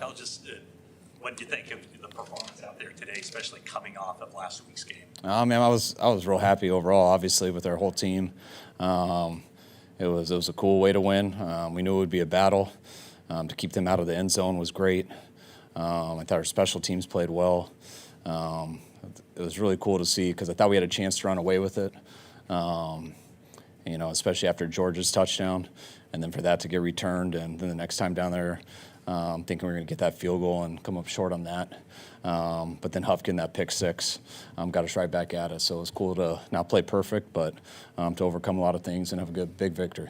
Kyle, just what do you think of the performance out there today, especially coming off of last week's game? Man, I was real happy overall, obviously, with our whole team. It was a cool way to win. We knew it would be a battle. To keep them out of the end zone was great. I thought our special teams played well. It was really cool to see because I thought we had a chance to run away with it, especially after Georgia's touchdown. And then for that to get returned, and then the next time down there, thinking we were going to get that field goal and come up short on that. But then Huff getting that pick six got us right back at it. So it was cool to not play perfect, but to overcome a lot of things and have a good, big victory.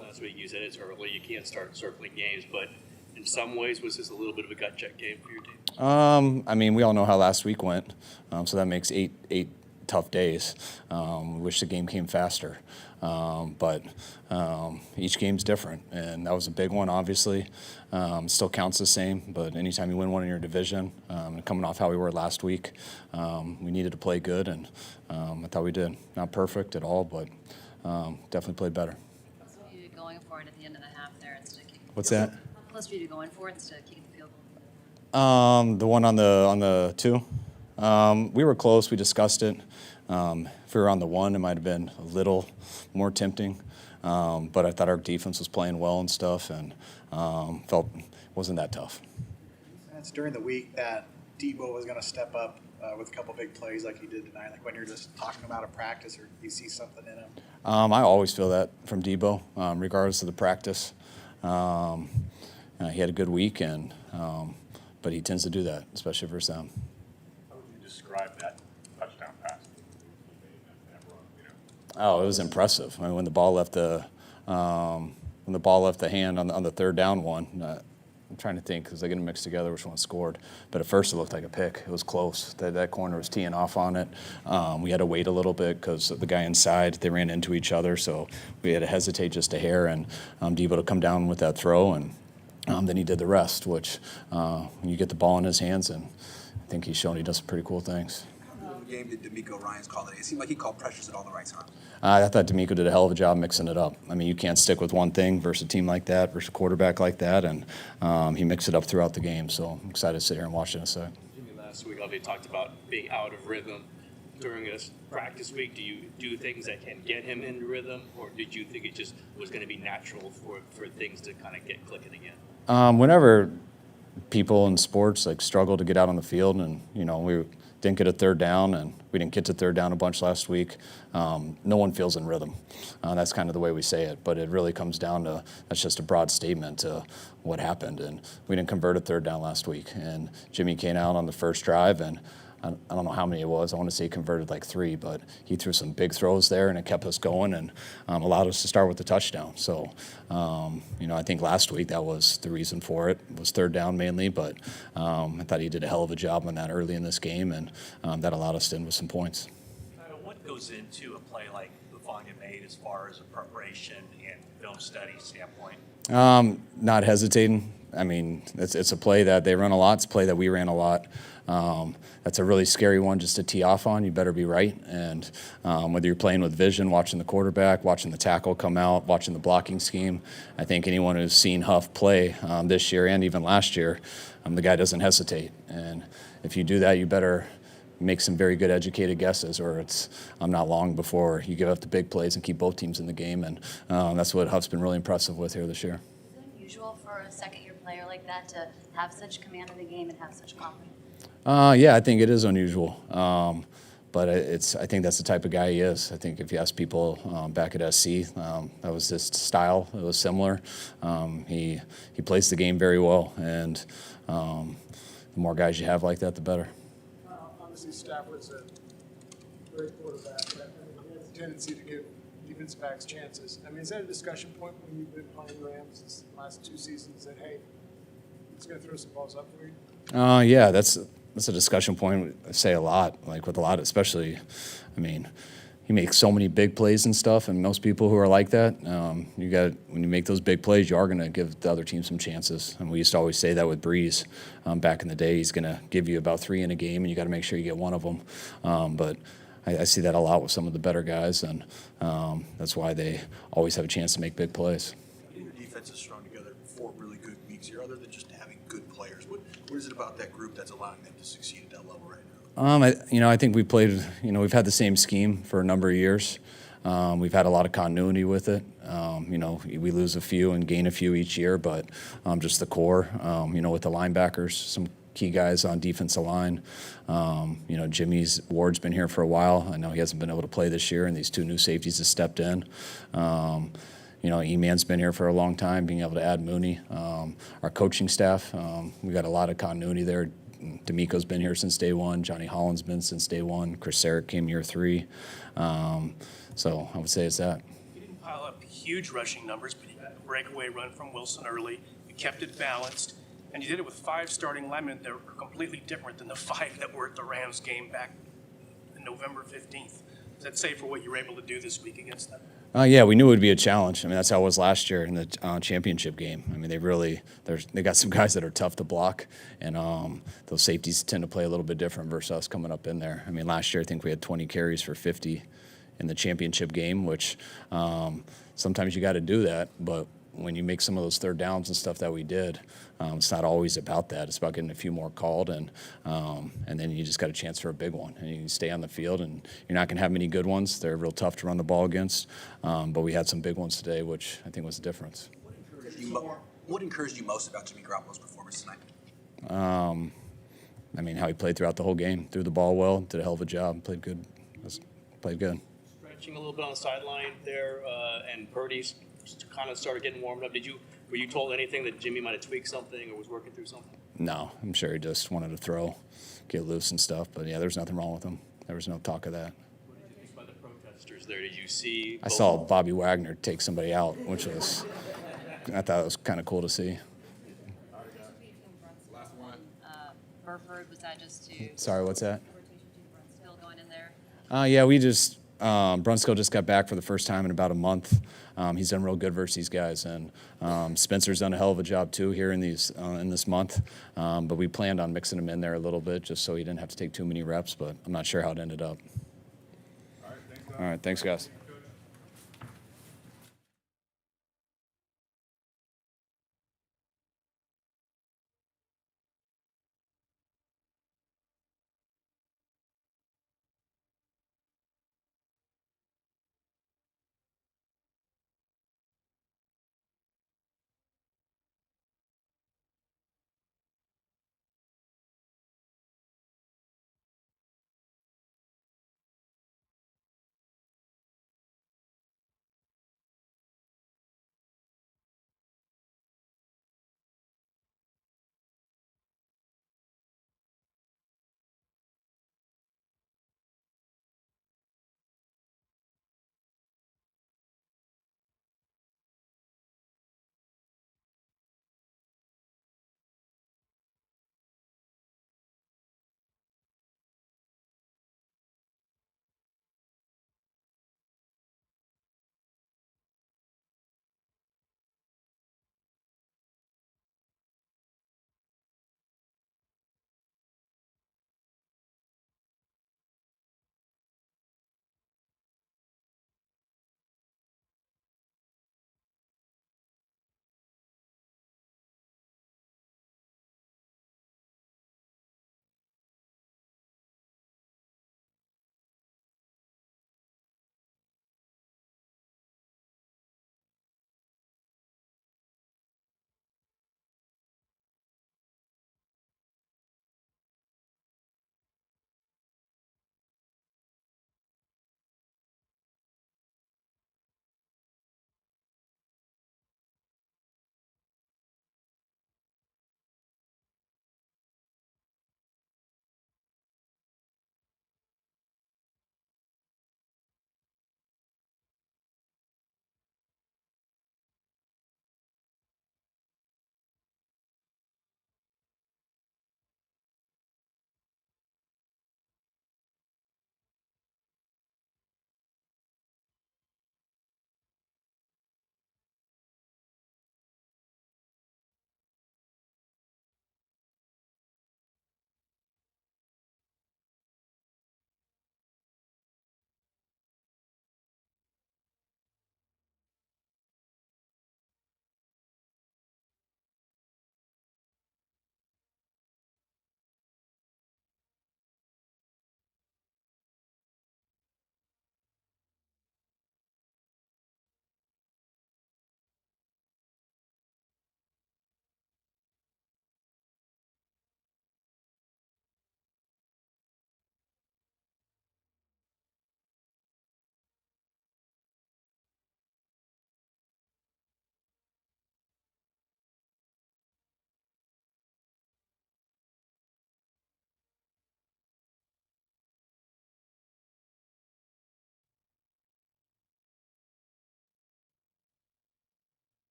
Last week you said it's early, you can't start circling games, but in some ways, was this a little bit of a gut check game for your team? We all know how last week went, so that makes eight tough days. We wish the game came faster, but each game's different, and that was a big one, obviously. Still counts the same, but anytime you win one in your division, coming off how we were last week, we needed to play good, and I thought we did. Not perfect at all, but definitely played better. What's you going for it at the end of the half there instead of kicking? What's that? How close were you going for it instead of kicking the field goal? The one on the two. We were close. We discussed it. If we were on the one, it might have been a little more tempting. But I thought our defense was playing well and stuff, and felt it wasn't that tough. It's during the week that Debo was going to step up with a couple big plays like he did tonight. Like when you're just talking about a practice, or you see something in him. I always feel that from Debo, regardless of the practice. He had a good week, but he tends to do that, especially versus them. How would you describe that touchdown pass? Oh, it was impressive. I mean, when the ball left the hand on the third down one. I'm trying to think because they get them mixed together which one scored. But at first it looked like a pick. It was close. That corner was teeing off on it. We had to wait a little bit because the guy inside, they ran into each other. So we had to hesitate just a hair. And Debo to come down with that throw. And then he did the rest, which when you get the ball in his hands, and I think he's shown he does some pretty cool things. Game did D'Amico Ryans call it? It seemed like he called pressures at all the right times. I thought D'Amico did a hell of a job mixing it up. I mean, you can't stick with one thing versus a team like that, versus a quarterback like that, and he mixed it up throughout the game. So I'm excited to sit here and watch it in a sec. Jimmy, last week, they talked about being out of rhythm during this practice week. Do you do things that can get him into rhythm, or did you think it just was going to be natural for things to kind of get clicking again? Whenever people in sports struggle to get out on the field, and we didn't get a third down, and we didn't get to third down a bunch last week. No one feels in rhythm. That's kind of the way we say it, but it really comes down to that's just a broad statement to what happened, and we didn't convert a third down last week. And Jimmy came out on the first drive, and I don't know how many it was. I want to say he converted 3, but he threw some big throws there, and it kept us going and allowed us to start with the touchdown. So, I think last week that was the reason for it. It was third down mainly, but I thought he did a hell of a job on that early in this game, and that allowed us to end with some points. What goes into a play like the Vanya made as far as a preparation and film study standpoint? Not hesitating. I mean, it's a play that they run a lot. It's a play that we ran a lot. That's a really scary one just to tee off on. You better be right. And whether you're playing with vision, watching the quarterback, watching the tackle come out, watching the blocking scheme, I think anyone who's seen Huff play this year and even last year, the guy doesn't hesitate. And if you do that, you better make some very good educated guesses, or it's not long before you give up the big plays and keep both teams in the game. And that's what Huff's been really impressive with here this year. Is it unusual for a second-year player like that to have such command of the game and have such confidence? Yeah, I think it is unusual, but I think that's the type of guy he is. I think if you ask people back at SC, that was his style. It was similar. He plays the game very well, and the more guys you have like that, the better. Obviously, Stafford's a great quarterback, but he has a tendency to give defensive backs chances. I mean, is that a discussion point when you've been playing Rams this last 2 seasons that, hey, he's going to throw some balls up for you? Yeah, that's a discussion point I say a lot, with a lot, especially, he makes so many big plays and stuff, and most people who are like that, when you make those big plays, you are going to give the other team some chances. And we used to always say that with Breeze back in the day. He's going to give you about 3 in a game, and you got to make sure you get one of them. But I see that a lot with some of the better guys, and that's why they always have a chance to make big plays. Your defense has strung together 4 really good weeks here. Other than just having good players, what What is it about that group that's allowing them to succeed at that level right now? I think we played. We've had the same scheme for a number of years. We've had a lot of continuity with it. We lose a few and gain a few each year, but just the core. With the linebackers, some key guys on defensive line. Jimmy's Ward's been here for a while. I know he hasn't been able to play this year, and these two new safeties have stepped in. E-Man's been here for a long time, being able to add Mooney. Our coaching staff, we got a lot of continuity there. D'Amico's been here since day one. Johnny Holland's been since day one. Chris Sarek came year 3. So I would say it's that. You didn't pile up huge rushing numbers, but you got a breakaway run from Wilson early. You kept it balanced, and you did it with 5 starting linemen that were completely different than the 5 that were at the Rams game back on November 15th. Does that say for what you were able to do this week against them? Yeah, we knew it would be a challenge. I mean, that's how it was last year in the championship game. I mean, they got some guys that are tough to block, and those safeties tend to play a little bit different versus us coming up in there. I mean, last year I think we had 20 carries for 50 in the championship game, which sometimes you got to do that, but when you make some of those third downs and stuff that we did, it's not always about that. It's about getting a few more called, and then you just got a chance for a big one. And you stay on the field, and you're not going to have many good ones. They're real tough to run the ball against, but we had some big ones today, which I think was the difference. What encouraged you most about Jimmy Garoppolo's performance tonight? I mean, how he played throughout the whole game. Threw the ball well, did a hell of a job, played good. Stretching a little bit on the sideline there, and Purdy's kind of started getting warmed up. Were you told anything that Jimmy might have tweaked something or was working through something? No, I'm sure he just wanted to throw, get loose and stuff. But yeah, there's nothing wrong with him. There was no talk of that. What did you think about the protesters there? Did you see? I saw Bobby Wagner take somebody out, I thought it was kind of cool to see. Burford, was that just to? Sorry, what's that? Still going in there? Yeah, we just Brunskill just got back for the first time in about a month. He's done real good versus these guys, and Spencer's done a hell of a job too here in this month. But we planned on mixing him in there a little bit just so he didn't have to take too many reps. But I'm not sure how it ended up. All right, thanks, guys.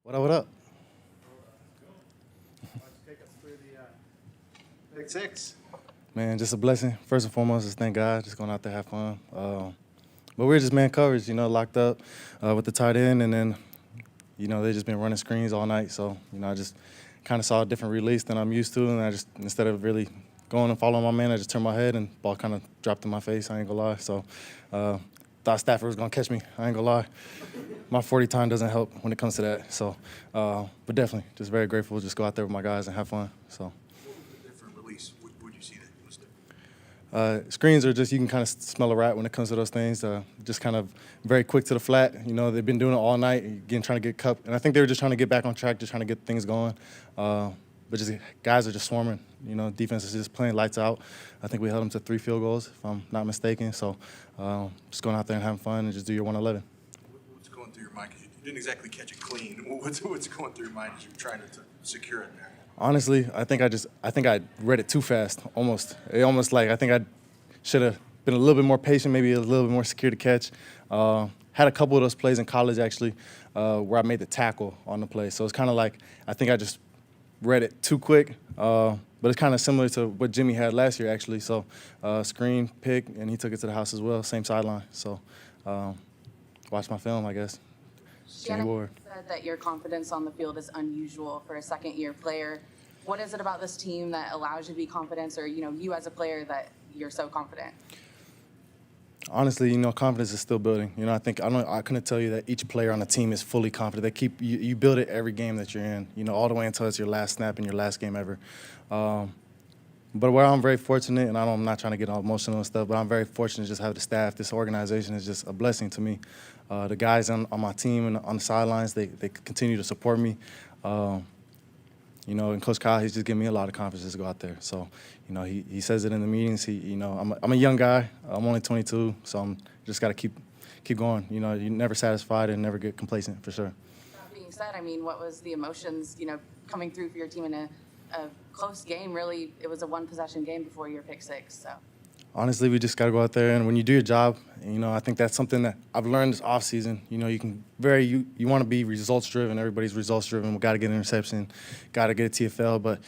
What up, what up? Take us through the Big Six. Man, just a blessing. First and foremost, just thank God, just going out there, have fun. But we're just man coverage, locked up with the tight end, and then, they just been running screens all night. So, I just kind of saw a different release than I'm used to, and I just, instead of really going and following my man, I just turned my head and ball kind of dropped in my face, I ain't gonna lie. So, thought Stafford was gonna catch me, I ain't gonna lie. My 40 time doesn't help when it comes to that. So, but definitely, just very grateful. Just go out there with my guys and have fun. So. What was the different release? Would you see that was different? Screens are just, you can kind of smell a rat when it comes to those things. Just kind of very quick to the flat. They've been doing it all night, again, trying to get cup. And I think they were just trying to get back on track, just trying to get things going. But just guys are just swarming. Defense is just playing lights out. I think we held them to 3 field goals, if I'm not mistaken. So just going out there and having fun and just do your 111. What's going through your mind? 'Cause you didn't exactly catch it clean. What's going through your mind as you're trying to secure it there? Honestly, I think I read it too fast, almost. I think I should have been a little bit more patient, maybe a little bit more secure to catch. Had a couple of those plays in college, actually, where I made the tackle on the play. So it's kind of like I think I just read it too quick. But it's kind of similar to what Jimmy had last year, actually. So screen, pick, and he took it to the house as well, same sideline. So watch my film, I guess. Jimmy Ward. Said that your confidence on the field is unusual for a second-year player. What is it about this team that allows you to be confident, or you as a player that you're so confident? Honestly, confidence is still building. I couldn't tell you that each player on the team is fully confident. They keep you build it every game that you're in. All the way until it's your last snap in your last game ever. But where I'm very fortunate, and I'm not trying to get all emotional and stuff, but I'm very fortunate to just have the staff. This organization is just a blessing to me. The guys on my team and on the sidelines, they continue to support me. And Coach Kyle, he's just giving me a lot of confidence to go out there. So, he says it in the meetings. I'm a young guy. I'm only 22, so I'm just got to keep going. You're never satisfied and never get complacent, for sure. That being said, what was the emotions, coming through for your team in a close game? Really, it was a one-possession game before your pick six, so. Honestly, we just got to go out there, and when you do your job, I think that's something that I've learned this offseason. You want to be results-driven. Everybody's results-driven. We got to get an interception, got to get a TFL. But,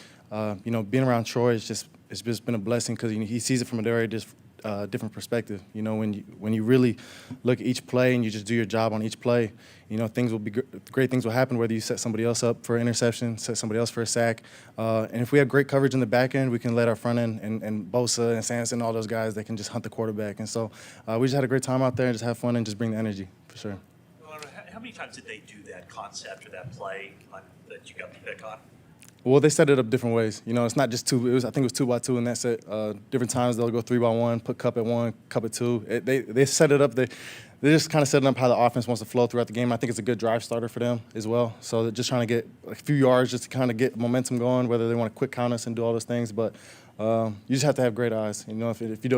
being around Troy, it's just been a blessing because he sees it from a very different perspective. When you really look at each play and you just do your job on each play, things will be great. Things will happen whether you set somebody else up for an interception, set somebody else for a sack. And if we have great coverage in the back end, we can let our front end and Bosa and Sanson, all those guys, they can just hunt the quarterback. And so we just had a great time out there and just have fun and just bring the energy, for sure. How many times did they do that concept or that play that you got the pick on? Well, they set it up different ways. It's not just two. I think it was 2x2 in that set. Different times they'll go 3x1, put Cup at 1, Cup at 2. They set it up. They just kind of setting up how the offense wants to flow throughout the game. I think it's a good drive starter for them as well. So they're just trying to get a few yards just to kind of get momentum going, whether they want to quick count us and do all those things. But you just have to have great eyes. If you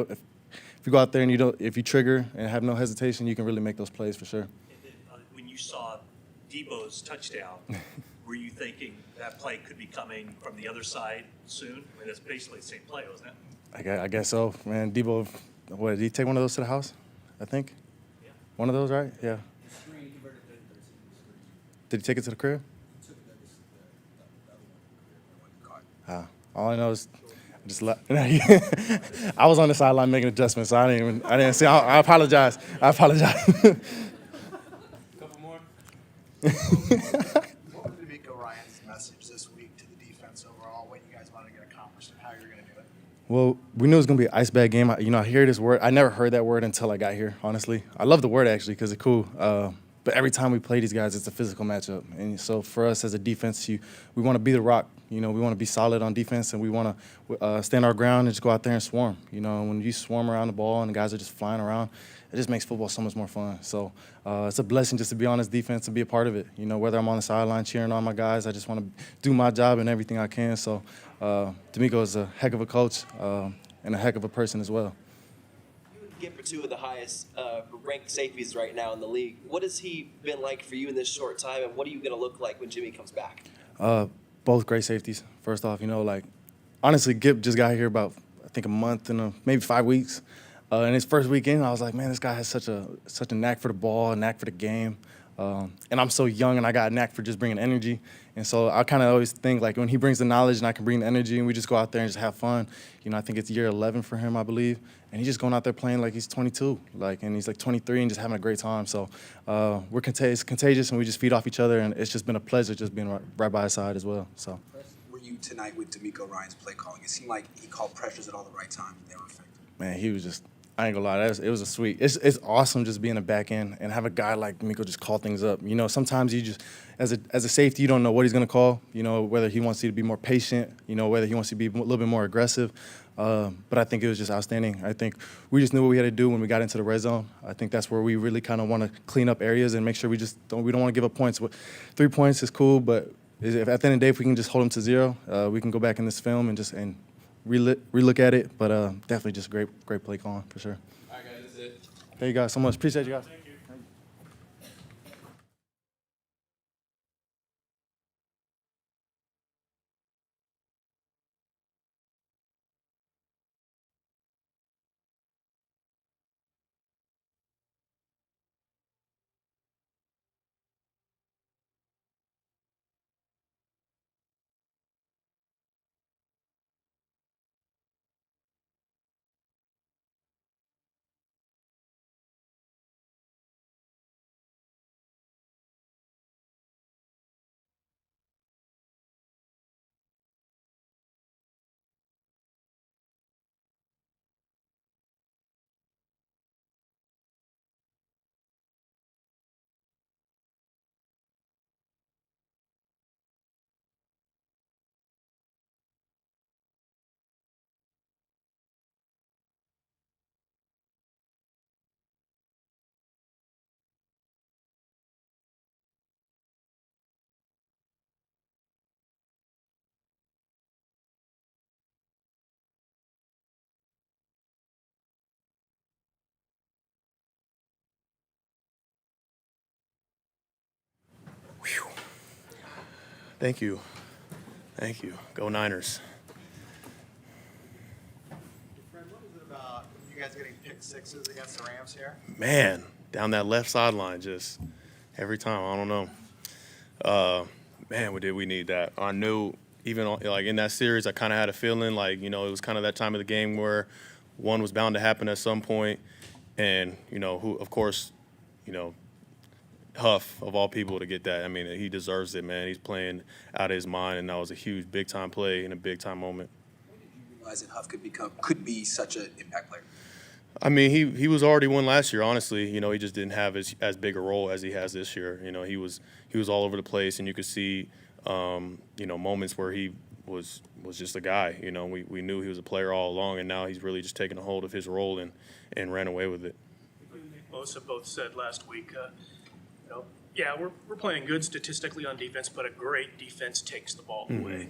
go out there and if you trigger and have no hesitation, you can really make those plays for sure. And then, when you saw Debo's touchdown, were you thinking that play could be coming from the other side soon? It's basically the same play, wasn't it? I guess so, man. Debo, did he take one of those to the house? I think. Yeah. One of those, right? Yeah. Did he take it to the crib? All I know is I was on the sideline making adjustments, so I didn't see. I apologize. Couple more. What would be Ryan's message this week to the defense overall, what you guys want to get accomplished and how you're going to do it? Well, we knew it was going to be an ice bag game. I hear this word. I never heard that word until I got here, honestly. I love the word, actually, because it's cool. But every time we play these guys, it's a physical matchup. And so for us as a defense, we want to be the rock. We want to be solid on defense, and we want to stand our ground and just go out there and swarm. When you swarm around the ball and the guys are just flying around, it just makes football so much more fun. So it's a blessing just to be on this defense and be a part of it. Whether I'm on the sideline cheering on my guys, I just want to do my job and everything I can. So D'Amico is a heck of a coach and a heck of a person as well. Get for two of the highest ranked safeties right now in the league. What has he been like for you in this short time, and what are you going to look like when Jimmy comes back? Both great safeties. First off, honestly, Gip just got here about, I think, a month and maybe 5 weeks. In his first weekend, I was like, man, this guy has such a knack for the ball, a knack for the game. And I'm so young, and I got a knack for just bringing energy. And so I kind of always think, like, when he brings the knowledge and I can bring the energy and we just go out there and just have fun. I think it's year 11 for him, I believe. And he's just going out there playing like he's 22, and he's like 23 and just having a great time. So it's contagious, and we just feed off each other. And it's just been a pleasure just being right by his side as well. So. Were you tonight with D'Amico Ryan's play calling? It seemed like he called pressures at all the right time and they were effective. Man, he was just, I ain't gonna lie, it was a sweet. It's awesome just being a back end and have a guy like D'Amico just call things up. Sometimes you just, as a safety, you don't know what he's gonna call. Whether he wants you to be more patient, whether he wants you to be a little bit more aggressive. But I think it was just outstanding. I think we just knew what we had to do when we got into the red zone. I think that's where we really kind of want to clean up areas and make sure we don't want to give up points. 3 points is cool, but if at the end of the day, if we can just hold them to 0, we can go back in this film and relook at it. But definitely just great play calling for sure. All right, guys, that's it. Thank you guys so much. Appreciate you guys. Thank you. Go Niners. Fred, what was it about you guys getting pick sixes against the Rams here? Man, down that left sideline, just every time. I don't know. Man, did we need that? I knew even in that series, I kind of had a feeling it was kind of that time of the game where one was bound to happen at some point, and who, of course, Huff, of all people, to get that. I mean, he deserves it, man. He's playing out of his mind, and that was a huge, big-time play in a big-time moment. When did you realize that Huff could be such an impact player? I mean, he was already one last year, honestly. He just didn't have as big a role as he has this year. He was all over the place, and you could see, moments where he was just a guy. We knew he was a player all along, and now he's really just taken a hold of his role and ran away with it. Both said last week, yeah, we're playing good statistically on defense, but a great defense takes the ball away.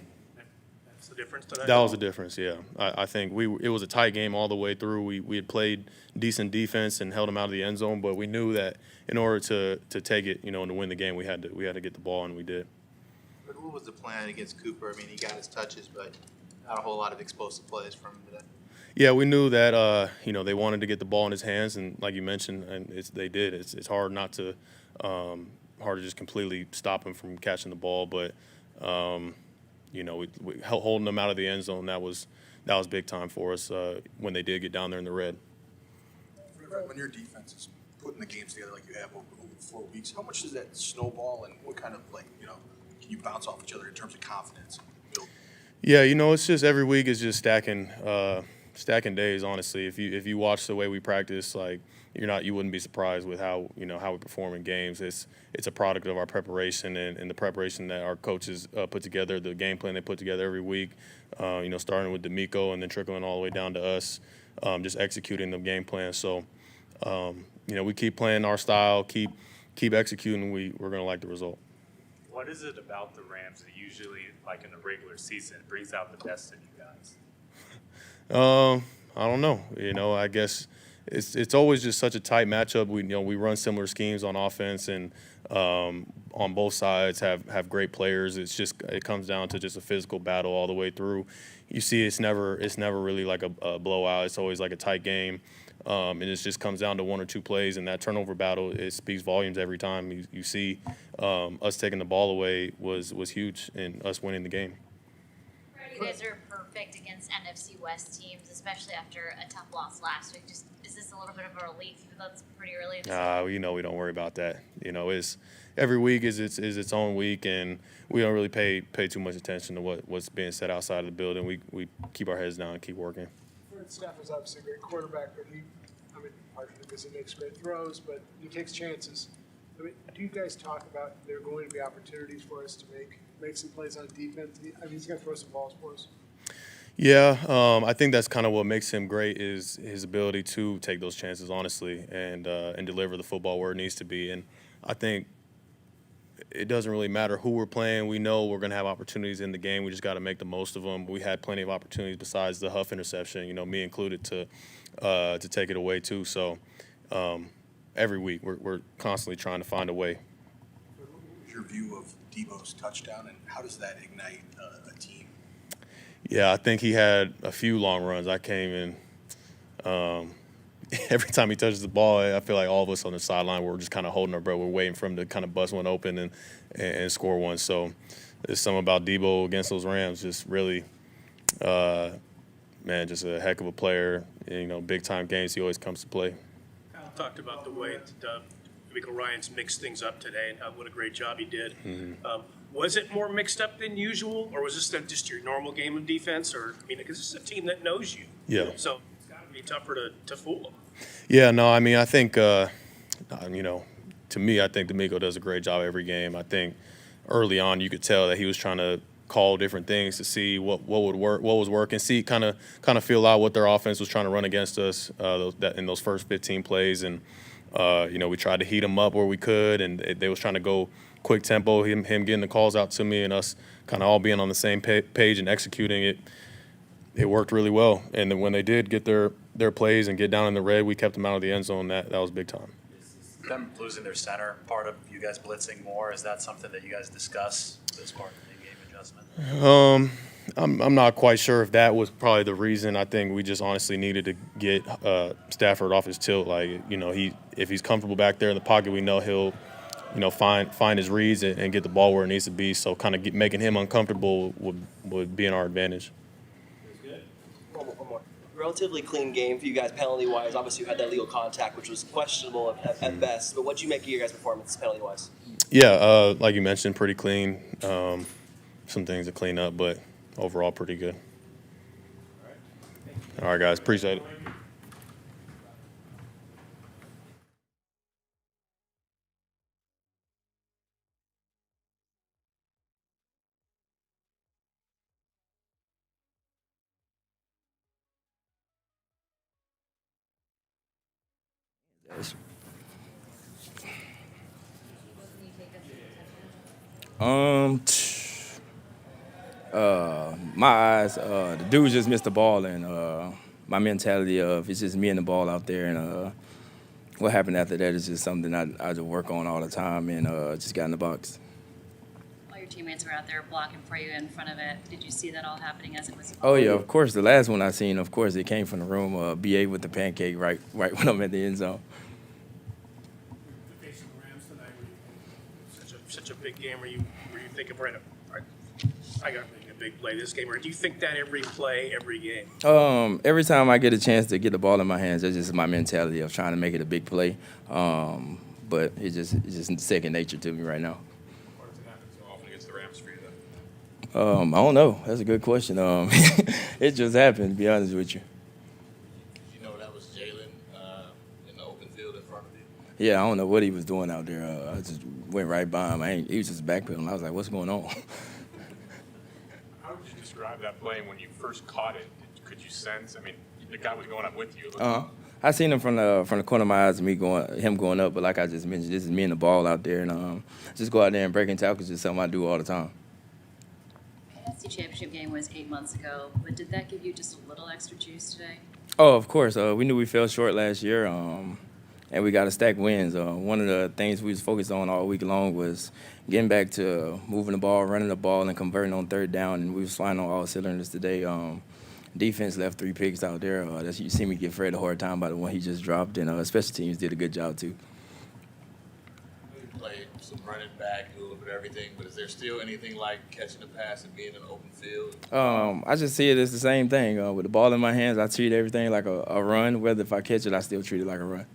That's the difference tonight. That was the difference, yeah. I think it was a tight game all the way through. We had played decent defense and held them out of the end zone, but we knew that in order to take it, and to win the game, we had to get the ball, and we did. But what was the plan against Cooper? I mean, he got his touches, but not a whole lot of explosive plays from him today. Yeah, we knew that they wanted to get the ball in his hands, and like you mentioned, and they did. It's hard not to hard to just completely stop him from catching the ball, but we holding them out of the end zone, that was big time for us when they did get down there in the red. When your defense is putting the games together like you have over 4 weeks, how much does that snowball, and what kind of can you bounce off each other in terms of confidence? Yeah, it's just every week is just stacking days. Honestly, if you watch the way we practice, you wouldn't be surprised with how we perform in games. It's a product of our preparation and the preparation that our coaches put together, the game plan they put together every week. Starting with D'Amico and then trickling all the way down to us, just executing the game plan. So, we keep playing our style, keep executing. We're going to like the result. What is it about the Rams that usually, in the regular season, brings out the best in you guys? I don't know. I guess it's always just such a tight matchup. We run similar schemes on offense, and on both sides have great players. It comes down to just a physical battle all the way through. You see, it's never really like a blowout. It's always like a tight game, and it just comes down to one or two plays. And that turnover battle, it speaks volumes every time. You see, us taking the ball away was huge in us winning the game. You guys are perfect against NFC West teams, especially after a tough loss last week. Just is this a little bit of a relief, even though it's pretty early in the season? We don't worry about that. It's every week is its own week, and we don't really pay too much attention to what's being said outside of the building. We keep our heads down and keep working. Fred Stafford's obviously a great quarterback, but partially because he makes great throws, but he takes chances. Do you guys talk about there are going to be opportunities for us to make some plays on defense? He's going to throw some balls for us. Yeah, I think that's kind of what makes him great is his ability to take those chances, honestly, and deliver the football where it needs to be. And I think it doesn't really matter who we're playing. We know we're going to have opportunities in the game. We just got to make the most of them. We had plenty of opportunities besides the Huff interception, me included, to take it away too. So every week we're constantly trying to find a way. What was your view of Debo's touchdown, and how does that ignite a team? Yeah, I think he had a few long runs. I came in. Every time he touches the ball, I feel like all of us on the sideline, we're just kind of holding our breath. We're waiting for him to kind of bust one open and score one. So there's something about Debo against those Rams, just really, just a heck of a player. Big-time games, he always comes to play. Kyle talked about the way that D'Amico Ryans mixed things up today, and what a great job he did. Mm-hmm. Was it more mixed up than usual, or was this just your normal game of defense? Because this is a team that knows you. Yeah. So it's got to be tougher to fool them. Yeah, no, I think, to me, I think D'Amico does a great job every game. I think early on you could tell that he was trying to call different things to see what would work, what was working, see kind of feel out what their offense was trying to run against us in those first 15 plays. And, we tried to heat them up where we could, and they was trying to go quick tempo, him getting the calls out to me and us kind of all being on the same page and executing it. It worked really well. And then when they did get their plays and get down in the red, we kept them out of the end zone. That was big time. Is them losing their center part of you guys blitzing more? Is that something that you guys discuss as part of the game adjustment? I'm not quite sure if that was probably the reason. I think we just honestly needed to get Stafford off his tilt. If he's comfortable back there in the pocket, we know he'll find his reads and get the ball where it needs to be. So kind of making him uncomfortable would be in our advantage. One more. Relatively clean game for you guys penalty-wise. Obviously, you had that legal contact, which was questionable at best. But what did you make of your guys' performance penalty-wise? Yeah, like you mentioned, pretty clean. Some things to clean up, but overall pretty good. All right, guys. Appreciate it. My eyes, the dude just missed the ball, and my mentality of it's just me and the ball out there, and what happened after that is just something I just work on all the time, and just got in the box. All your teammates were out there blocking for you in front of it. Did you see that all happening as it was? Oh yeah, of course. The last one I seen, of course, it came from the room. BA with the pancake right when I'm at the end zone. Facing the Rams tonight, such a big game where you think of I got to make a big play this game, or do you think that every play, every game? Every time I get a chance to get the ball in my hands, that's just my mentality of trying to make it a big play. But it's just second nature to me right now. Why does it happen so often against the Rams for you, I don't know. That's a good question. It just happened, to be honest with you. Did you know that was Jalen in the open field in front of you? Yeah, I don't know what he was doing out there. I just went right by him. He was just backpedaling. I was like, what's going on? How would you describe that play when you first caught it? Could you sense? The guy was going up with you. I seen him from the corner of my eyes, him going up. But like I just mentioned, this is me and the ball out there, and just go out there and break and tackle is just something I do all the time. The NFC Championship game was 8 months ago, but did that give you just a little extra juice today? Oh, of course. We knew we fell short last year. and we got to stack wins. One of the things we was focused on all week long was getting back to moving the ball, running the ball, and converting on third down, and we was flying on all cylinders today. Defense left 3 picks out there. You see me give Fred a hard time by the one he just dropped, and special teams did a good job too. You played some running back, do a little bit of everything, but is there still anything like catching a pass and being in an open field? I just see it as the same thing. With the ball in my hands, I treat everything like a run. Whether if I catch it, I still treat it like a run.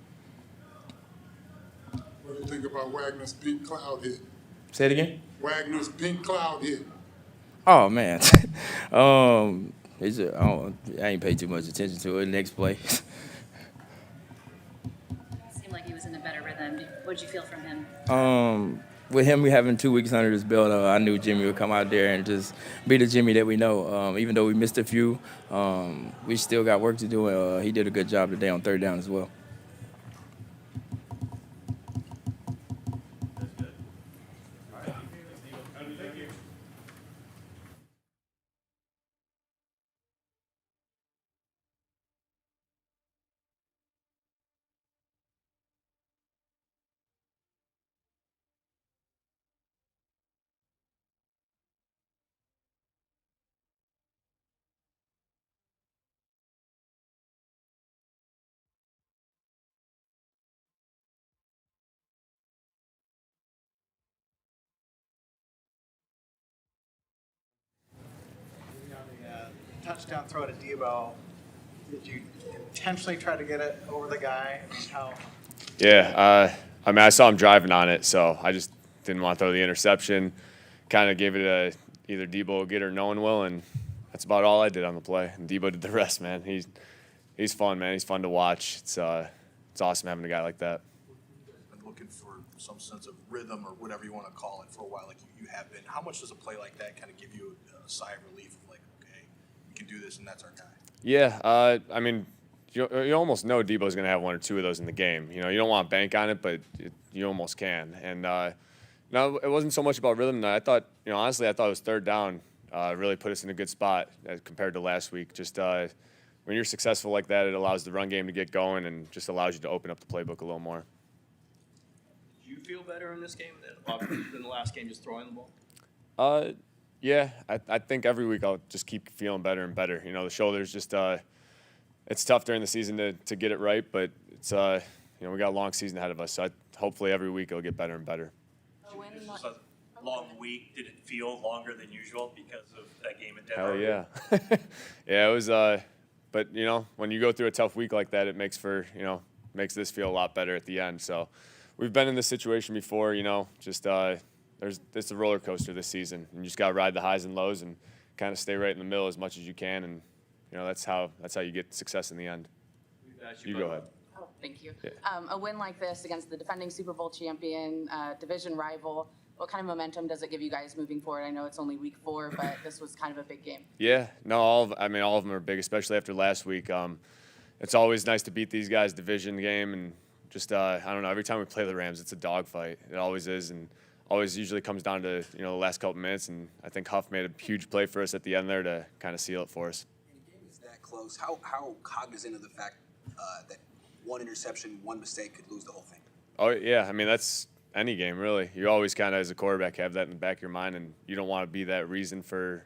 What do you think about Wagner's pink cloud hit? Say it again? Wagner's pink cloud hit. Oh, man. I ain't paid too much attention to it. Next play. Seemed like he was in a better rhythm. What did you feel from him? With him having 2 weeks under his belt, I knew Jimmy would come out there and just be the Jimmy that we know. Even though we missed a few, we still got work to do. He did a good job today on third down as well. Touchdown throw to Debo. Did you intentionally try to get it over the guy? I mean, how? Yeah, I saw him driving on it, so I just didn't want to throw the interception. Kind of gave it a either Debo will get or no one will, and that's about all I did on the play. And Debo did the rest, man. He's fun, man. He's fun to watch. It's awesome having a guy like that. Been looking for some sense of rhythm or whatever you want to call it for a while, like you have been. How much does a play like that kind of give you a sigh of relief of like, okay, we can do this and that's our guy? Yeah, I mean, you almost know Debo's going to have 1 or 2 of those in the game. You know, you don't want to bank on it, but you almost can. And no, it wasn't so much about rhythm tonight. I thought, honestly, I thought it was third down really put us in a good spot as compared to last week. Just when you're successful like that, it allows the run game to get going and just allows you to open up the playbook a little more. Do you feel better in this game than the last game, just throwing the ball? Yeah, I think every week I'll just keep feeling better and better. The shoulders just it's tough during the season to get it right, but it's we got a long season ahead of us. So hopefully every week it'll get better and better. This was a long week. Did it feel longer than usual because of that game in Denver? Hell yeah. Yeah, it was but when you go through a tough week like that, it makes makes this feel a lot better at the end. So we've been in this situation before, just it's a roller coaster this season. And you just got to ride the highs and lows and kind of stay right in the middle as much as you can. And, that's how you get success in the end. You go ahead. Oh, thank you. Yeah. A win like this against the defending Super Bowl champion, division rival, what kind of momentum does it give you guys moving forward? I know it's only week 4, but this was kind of a big game. Yeah, no, all of them are big, especially after last week. It's always nice to beat these guys division game, and just I don't know. Every time we play the Rams, it's a dogfight. It always is, and always usually comes down to the last couple minutes. And I think Huff made a huge play for us at the end there to kind of seal it for us. And the game is that close. How cognizant of the fact that one interception, one mistake could lose the whole thing? Oh yeah, I mean that's any game really. You always kind of as a quarterback have that in the back of your mind, and you don't want to be that reason for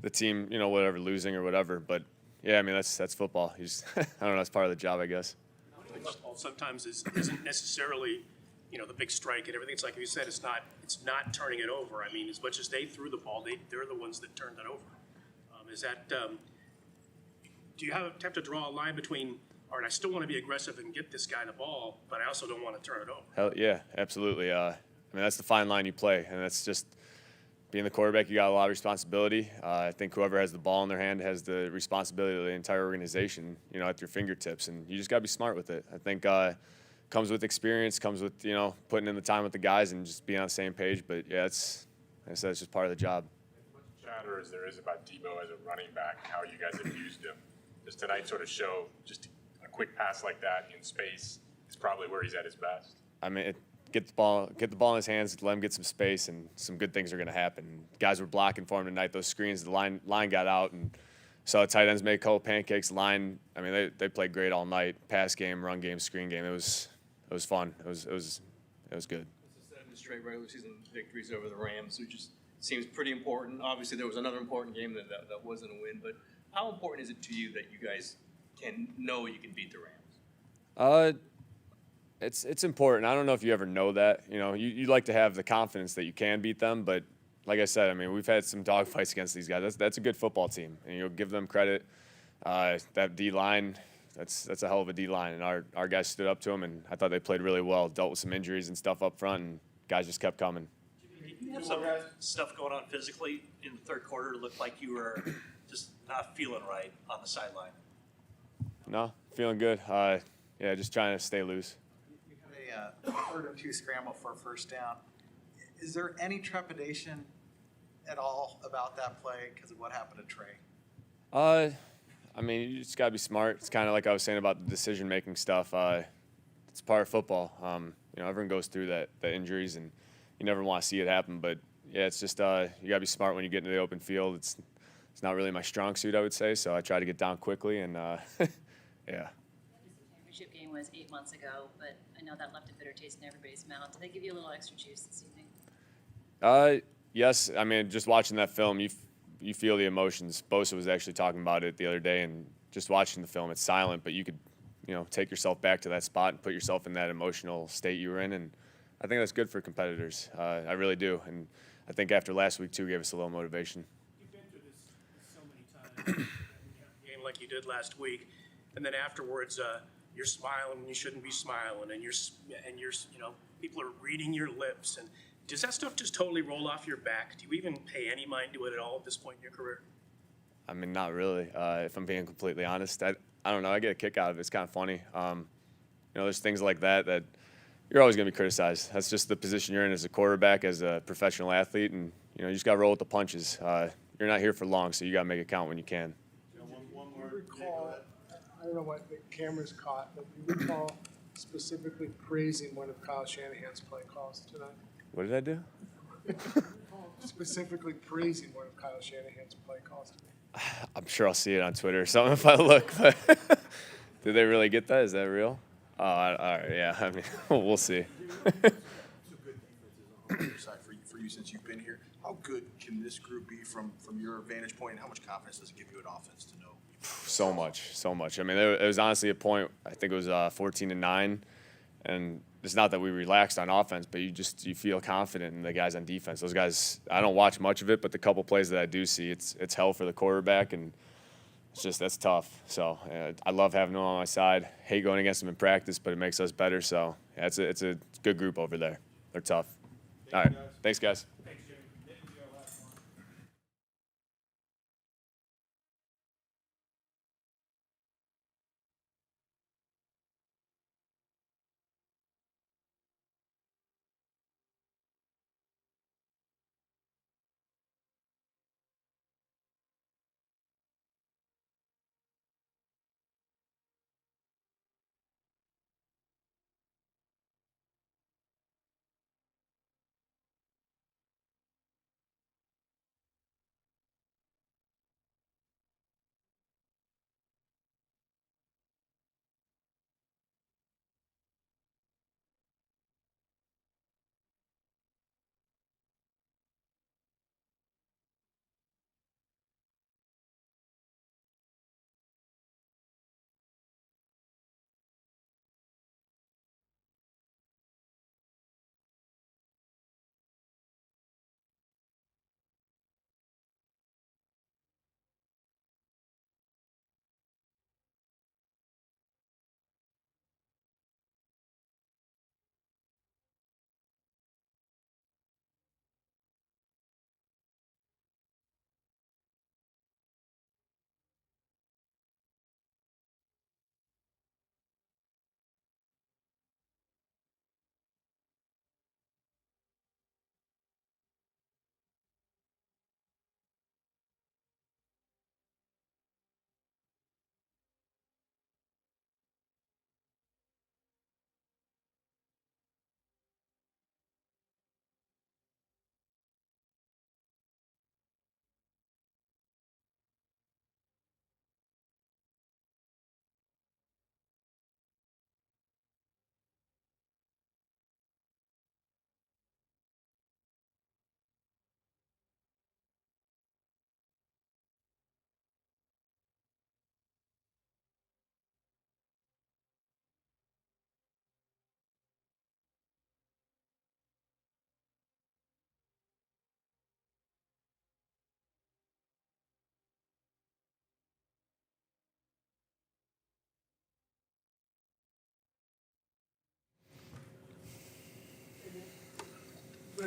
the team, whatever losing or whatever. But yeah, I mean that's football. You just I don't know, that's part of the job, I guess. Football sometimes isn't necessarily, the big strike and everything. It's like you said, it's not turning it over. I mean, as much as they threw the ball, they're the ones that turned it over. Do you have to draw a line between, all right, I still want to be aggressive and get this guy the ball, but I also don't want to turn it over? Hell yeah, absolutely. I mean, that's the fine line you play, and that's just being the quarterback. You got a lot of responsibility. I think whoever has the ball in their hand has the responsibility of the entire organization, at your fingertips, and you just got to be smart with it. I think comes with experience, comes with putting in the time with the guys and just being on the same page. But yeah, like I said, it's just part of the job. As much chatter as there is about Debo as a running back, how you guys have used him, does tonight sort of show just a quick pass like that in space is probably where he's at his best? I mean, get the ball in his hands, let him get some space, and some good things are going to happen. Guys were blocking for him tonight. Those screens, the line got out, and so tight ends made a couple pancakes. Line, I mean, they played great all night. Pass game, run game, screen game. It was was fun. It was good. It's 7 straight regular season victories over the Rams, which just seems pretty important. Obviously, there was another important game that wasn't a win, but how important is it to you that you guys can know you can beat the Rams? It's important. I don't know if you ever know that. You know, you like to have the confidence that you can beat them, but like I said, I mean, we've had some dogfights against these guys. That's a good football team, and you'll give them credit. That D line, that's a hell of a D line, and our guys stood up to them, and I thought they played really well. Dealt with some injuries and stuff up front, and guys just kept coming. You have some stuff going on physically in the third quarter. It looked like you were just not feeling right on the sideline. No, feeling good. Yeah, just trying to stay loose. You had a 3rd and 2 scramble for a first down. Is there any trepidation at all about that play because of what happened to Trey? I mean, you just gotta be smart. It's kind of like I was saying about the decision-making stuff. It's part of football. You know, everyone goes through the injuries, and you never want to see it happen. But yeah, it's just you gotta be smart when you get into the open field. It's not really my strong suit, I would say. So I try to get down quickly, and yeah. The championship game was 8 months ago, but I know that left a bitter taste in everybody's mouth. Did they give you a little extra juice this evening? Yes. I mean, just watching that film, you feel the emotions. Bosa was actually talking about it the other day, and just watching the film, it's silent, but you could, you know, take yourself back to that spot and put yourself in that emotional state you were in, and I think that's good for competitors. I really do, and I think after last week too gave us a little motivation. You've been through this so many times, game like you did last week, and then afterwards, you're smiling when you shouldn't be smiling, and you're you know, people are reading your lips, and does that stuff just totally roll off your back? Do you even pay any mind to it at all at this point in your career? I mean, not really. If I'm being completely honest, I don't know. I get a kick out of it. It's kind of funny. You know, there's things like that you're always going to be criticized. That's just the position you're in as a quarterback, as a professional athlete, and you know, you just got to roll with the punches. You're not here for long, so you got to make it count when you can. One more. Recall, I don't know what the cameras caught, but do you recall specifically praising one of Kyle Shanahan's play calls tonight? What did I do? Specifically praising one of Kyle Shanahan's play calls tonight. I'm sure I'll see it on Twitter or something if I look. But did they really get that? Is that real? Oh, all right, yeah. I mean, we'll see. For you since you've been here, how good can this group be from your vantage point, and how much confidence does it give you in offense to know? So much. I mean, it was honestly a point. I think it was 14-9, and it's not that we relaxed on offense, but you feel confident in the guys on defense. Those guys, I don't watch much of it, but the couple plays that I do see, it's hell for the quarterback, and that's tough. So I love having them on my side. Hate going against them in practice, but it makes us better. So yeah, it's a good group over there. They're tough. All right, thanks guys.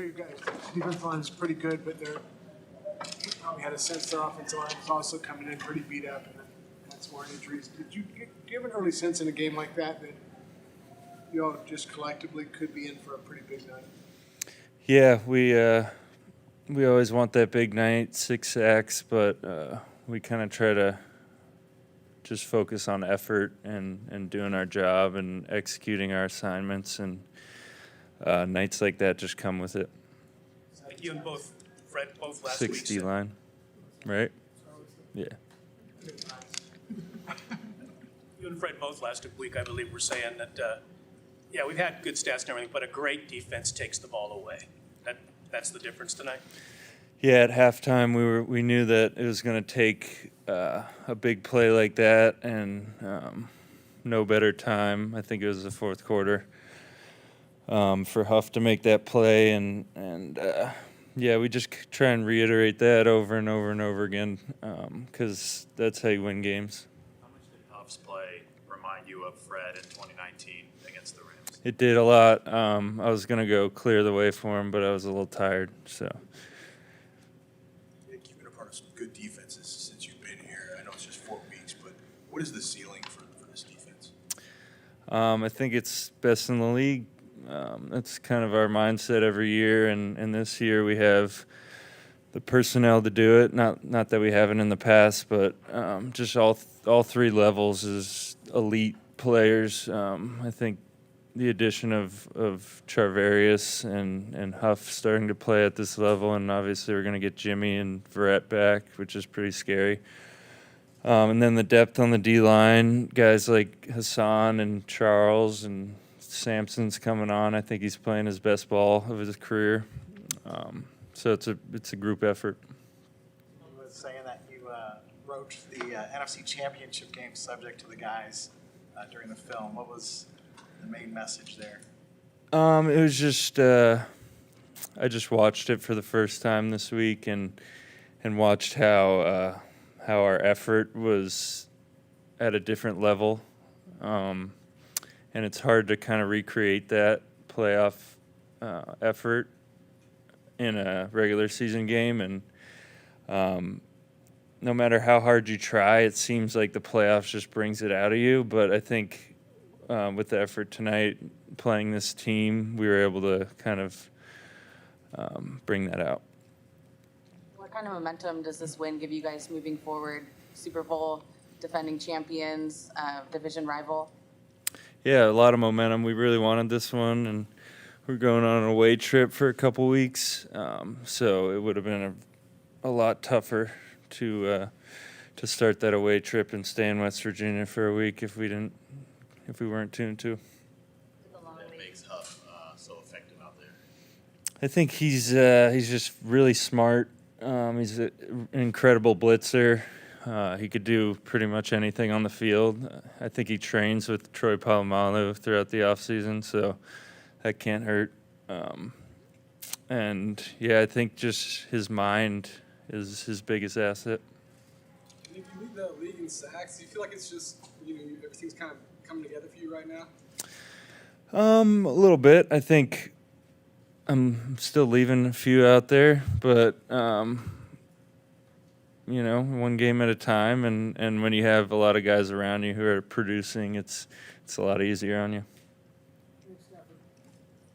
you guys, defensive line is pretty good, but they're probably had a sense their offensive line was also coming in pretty beat up, and then had some more injuries. Did you give an early sense in a game like that you all just collectively could be in for a pretty big night? Yeah, we always want that big night, 6 sacks, but we kind of try to just focus on effort and doing our job and executing our assignments, and nights like that just come with it. Like you and Fred both last week 60 said- line, right? Yeah. You and Fred both last week, I believe, were saying that, yeah, we've had good stats and everything, but a great defense takes the ball away. That's the difference tonight? Yeah, at halftime we knew that it was going to take a big play like that, and no better time. I think it was the fourth quarter for Huff to make that play, and yeah, we just try and reiterate that over and over and over again because that's how you win games. How much did Huff's play remind you of Fred in 2019 against the Rams? It did a lot. I was going to go clear the way for him, but I was a little tired, so. Nick, you've been a part of some good defenses since you've been here. I know it's just 4 weeks, but what is the ceiling for this defense? I think it's best in the league. That's kind of our mindset every year, and this year we have the personnel to do it. Not that we haven't in the past, but just all 3 levels is elite players. I think the addition of Charvarius and Huff starting to play at this level, and obviously we're going to get Jimmy and Verrett back, which is pretty scary. And then the depth on the D-line, guys like Hassan and Charles and Sampson's coming on. I think he's playing his best ball of his career. So it's a group effort. You was saying that you wrote the NFC Championship game subject to the guys during the film. What was the main message there? It was just I just watched it for the first time this week and watched how our effort was at a different level. And it's hard to kind of recreate that playoff effort in a regular season game. And no matter how hard you try, it seems like the playoffs just brings it out of you. But I think with the effort tonight, playing this team, we were able to kind of bring that out. What kind of momentum does this win give you guys moving forward? Super Bowl, defending champions, division rival? Yeah, a lot of momentum. We really wanted this one, and we're going on an away trip for a couple weeks, so it would have been a lot tougher to start that away trip and stay in West Virginia for a week if we weren't 2-2. That makes Huff so effective out there. I think he's just really smart. He's an incredible blitzer. He could do pretty much anything on the field. I think he trains with Troy Polamalu throughout the offseason, so that can't hurt. And, yeah, I think just his mind is his biggest asset. And if you lead the league in sacks, do you feel like it's just, everything's kind of coming together for you right now? A little bit. I think I'm still leaving a few out there, but one game at a time, and when you have a lot of guys around you who are producing, it's a lot easier on you.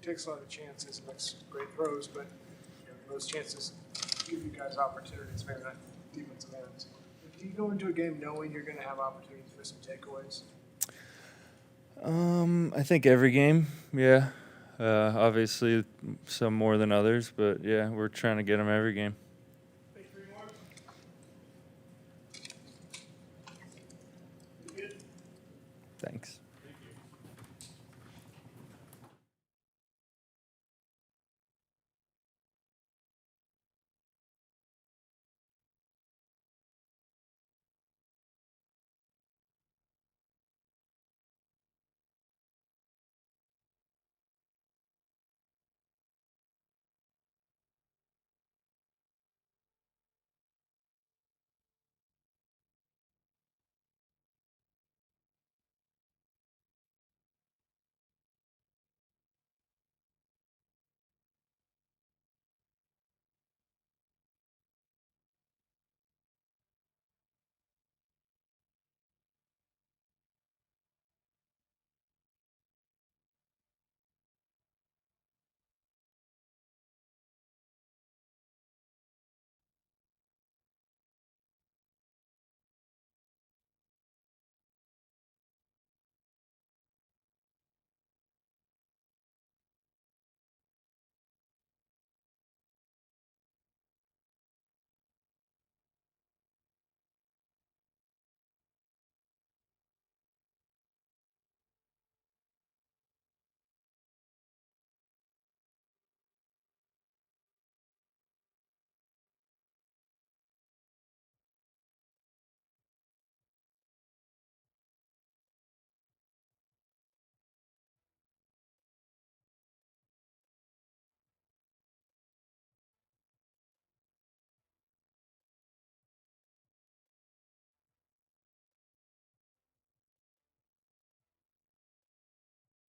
Takes a lot of chances, makes great throws, but those chances give you guys opportunities, maybe not defensive ends. Do you go into a game knowing you're going to have opportunities for some takeaways? I think every game, yeah. Obviously, some more than others, but yeah, we're trying to get them every game.